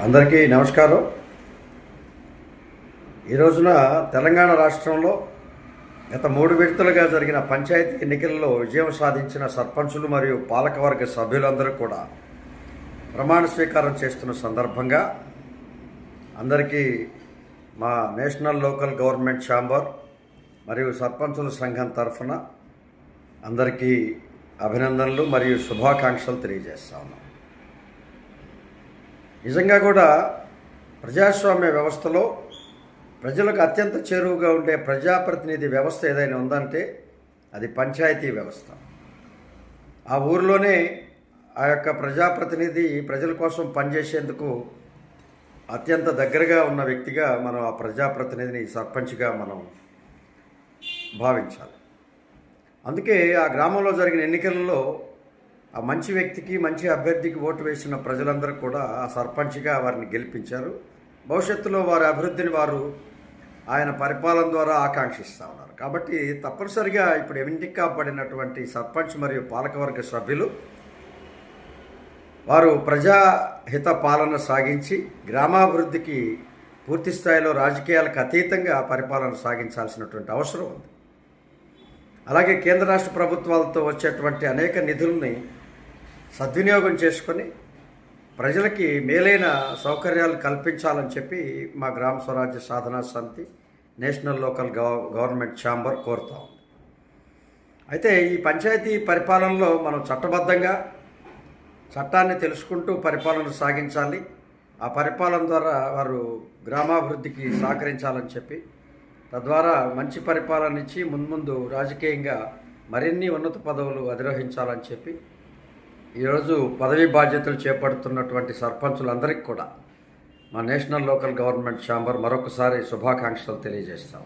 అందరికీ నమస్కారం. ఈ రోజున తెలంగాణ రాష్ట్రంలో గత 3 విడతలుగా జరిగిన పంచాయతీ ఎన్నికల్లో విజయం సాధించిన సర్పంచులు మరియు పాలకవర్గ సభ్యులందరూ కూడా ప్రమాణ స్వీకారం చేస్తున్న సందర్భంగా అందరికీ మా నేషనల్ లోకల్ గవర్నమెంట్ ఛాంబర్ మరియు సర్పంచుల సంఘం తరఫున అందరికీ అభినందనలు మరియు శుభాకాంక్షలు తెలియజేస్తా ఉన్నాం. నిజంగా కూడా ప్రజాస్వామ్య వ్యవస్థలో ప్రజలకు అత్యంత చేరువుగా ఉండే ప్రజాప్రతినిధి వ్యవస్థ ఏదైనా ఉందంటే అది పంచాయతీ వ్యవస్థ. ఆ ఊరిలోనే ఆ యొక్క ప్రజాప్రతినిధి ప్రజల కోసం పనిచేసేందుకు అత్యంత దగ్గరగా ఉన్న వ్యక్తిగా మనం ఆ ప్రజాప్రతినిధిని సర్పంచ్గా మనం భావించాలి. అందుకే ఆ గ్రామంలో జరిగిన ఎన్నికలలో ఆ మంచి వ్యక్తికి, మంచి అభ్యర్థికి ఓటు వేసిన ప్రజలందరూ కూడా ఆ సర్పంచ్గా వారిని గెలిపించారు. భవిష్యత్తులో వారి అభివృద్ధిని వారు ఆయన పరిపాలన ద్వారా ఆకాంక్షిస్తూ ఉన్నారు. కాబట్టి తప్పనిసరిగా ఇప్పుడు ఎన్నిక కాబడినటువంటి సర్పంచ్ మరియు పాలకవర్గ సభ్యులు వారు ప్రజాహిత పాలన సాగించి గ్రామాభివృద్ధికి పూర్తి స్థాయిలో రాజకీయాలకు అతీతంగా పరిపాలన సాగించాల్సినటువంటి అవసరం ఉంది. అలాగే కేంద్ర రాష్ట్ర ప్రభుత్వాలతో వచ్చేటువంటి అనేక నిధుల్ని సద్వినియోగం చేసుకొని ప్రజలకి మేలైన సౌకర్యాలు కల్పించాలని చెప్పి మా గ్రామ స్వరాజ్య సాధనా సమితి నేషనల్ లోకల్ గవర్నమెంట్ ఛాంబర్ కోరుతా ఉంది. అయితే ఈ పంచాయతీ పరిపాలనలో మనం చట్టబద్ధంగా చట్టాన్ని తెలుసుకుంటూ పరిపాలన సాగించాలి. ఆ పరిపాలన ద్వారా వారు గ్రామాభివృద్ధికి సహకరించాలని చెప్పి తద్వారా మంచి పరిపాలన ఇచ్చి మున్ముందు రాజకీయంగా మరిన్ని ఉన్నత పదవులు అధిరోహించాలని చెప్పి ఈరోజు పదవీ బాధ్యతలు చేపడుతున్నటువంటి సర్పంచులందరికీ కూడా మా నేషనల్ లోకల్ గవర్నమెంట్ ఛాంబర్ మరొకసారి శుభాకాంక్షలు తెలియజేస్తాం.